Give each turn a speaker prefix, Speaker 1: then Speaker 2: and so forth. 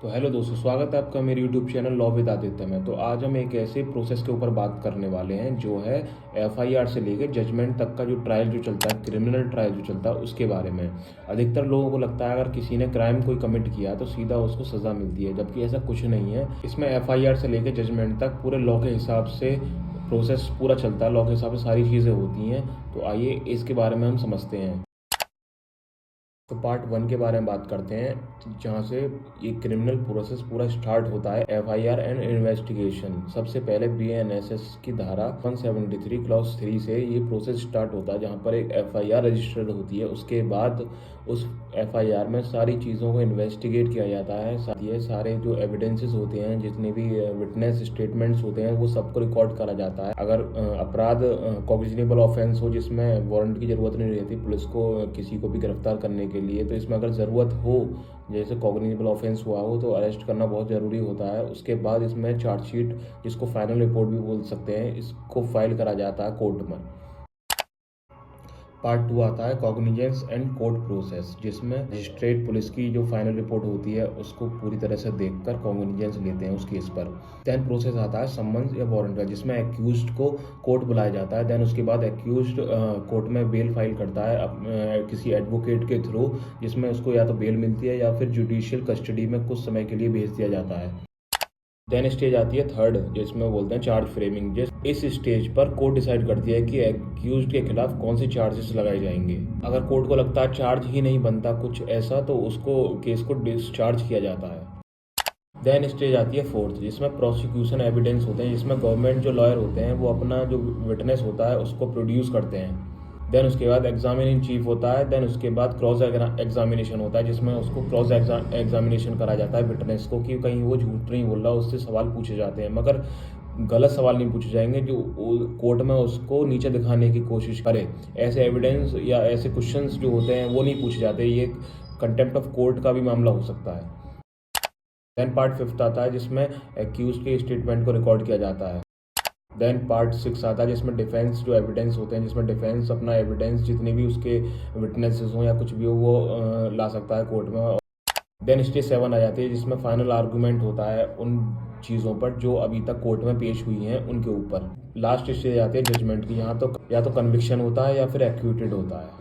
Speaker 1: तो हेलो दोस्तों, स्वागत है आपका मेरे YouTube channel law with Aditya में। तो आज हम एक ऐसे प्रोसेस के ऊपर बात करने वाले हैं जो है एफआईआर से लेकर जजमेंट तक का जो ट्रायल जो चलता है, क्रिमिनल ट्रायल जो चलता है उसके बारे में। अधिकतर लोगों को लगता है अगर किसी ने क्राइम कोई कमिट किया तो सीधा उसको सज़ा मिलती है, जबकि ऐसा कुछ नहीं है। इसमें एफआईआर से लेकर जजमेंट तक पूरे लॉ के हिसाब से प्रोसेस पूरा चलता है, लॉ के हिसाब से सारी चीज़ें होती हैं। तो आइए इसके बारे में हम समझते हैं। तो पार्ट वन के बारे में बात करते हैं, जहाँ से ये क्रिमिनल प्रोसेस पूरा स्टार्ट होता है। FIR and investigation. सबसे पहले बीएनएसएस की धारा 173 क्लॉज 3 से ये प्रोसेस स्टार्ट होता है, जहाँ पर एक एफआईआर रजिस्टर्ड होती है। उसके बाद उस एफआईआर में सारी चीज़ों को इन्वेस्टिगेट किया जाता है। साथ ही सारे जो एविडेंसेस होते हैं, जितने भी विटनेस स्टेटमेंट्स होते हैं, वो सबको रिकॉर्ड करा जाता है। अगर अपराध कॉग्निजेबल ऑफेंस हो जिसमें वारंट की ज़रूरत नहीं रहती पुलिस को किसी को भी गिरफ्तार करने के लिए, तो इसमें अगर ज़रूरत हो, जैसे कॉग्निजेबल ऑफेंस हुआ हो, तो अरेस्ट करना बहुत ज़रूरी होता है। उसके बाद इसमें चार्जशीट, जिसको फाइनल रिपोर्ट भी बोल सकते हैं, इसको फाइल करा जाता है कोर्ट में। पार्ट टू आता है कॉग्निजेंस एंड कोर्ट प्रोसेस, जिसमें मजिस्ट्रेट पुलिस की जो फाइनल रिपोर्ट होती है उसको पूरी तरह से देखकर कॉग्निजेंस लेते हैं उस केस पर। देन प्रोसेस आता है समन्स या वारंट का, जिसमें एक्यूज्ड को कोर्ट बुलाया जाता है। देन उसके बाद एक्यूज्ड कोर्ट में बेल फाइल करता है किसी एडवोकेट के थ्रू, जिसमें उसको या तो बेल मिलती है या फिर जुडिशियल कस्टडी में कुछ समय के लिए भेज दिया जाता है। देन स्टेज आती है थर्ड, जिसमें बोलते हैं चार्ज फ्रेमिंग। इस स्टेज पर कोर्ट डिसाइड करती है कि एक्यूज्ड के खिलाफ कौन से चार्जेस लगाए जाएंगे। अगर कोर्ट को लगता है चार्ज ही नहीं बनता कुछ ऐसा, तो उसको केस को डिस्चार्ज किया जाता है। देन स्टेज आती है फोर्थ, जिसमें प्रोसिक्यूशन एविडेंस होते हैं, जिसमें गवर्नमेंट जो लॉयर होते हैं वो अपना जो विटनेस होता है उसको प्रोड्यूस करते हैं। देन उसके बाद एग्जामिन इन चीफ होता है। देन उसके बाद क्रॉस एग्जामिनेशन होता है, जिसमें उसको क्रॉस एग्जामिनेशन करा जाता है विटनेस को, कि कहीं वो झूठ नहीं बोल रहा, उससे सवाल पूछे जाते हैं। मगर गलत सवाल नहीं पूछे जाएंगे जो कोर्ट में उसको नीचे दिखाने की कोशिश करे। ऐसे एविडेंस या ऐसे क्वेश्चंस जो होते हैं वो नहीं पूछे जाते। ये कंटेम्प्ट ऑफ कोर्ट का भी मामला हो सकता है। देन पार्ट फिफ्थ आता है, जिसमें एक्यूज के स्टेटमेंट को रिकॉर्ड किया जाता है। देन पार्ट सिक्स आता है, जिसमें डिफेंस जो एविडेंस होते हैं, जिसमें डिफेंस अपना एविडेंस जितने भी उसके विटनेसेस हों या कुछ भी हो वो ला सकता है कोर्ट में। देन स्टेज सेवन आ जाती है, जिसमें फाइनल आर्गूमेंट होता है उन चीज़ों पर जो अभी तक कोर्ट में पेश हुई हैं उनके ऊपर। लास्ट स्टेज आती है जजमेंट की, यहाँ तो या तो कन्विक्शन होता है या फिर एक्यूटेड होता है।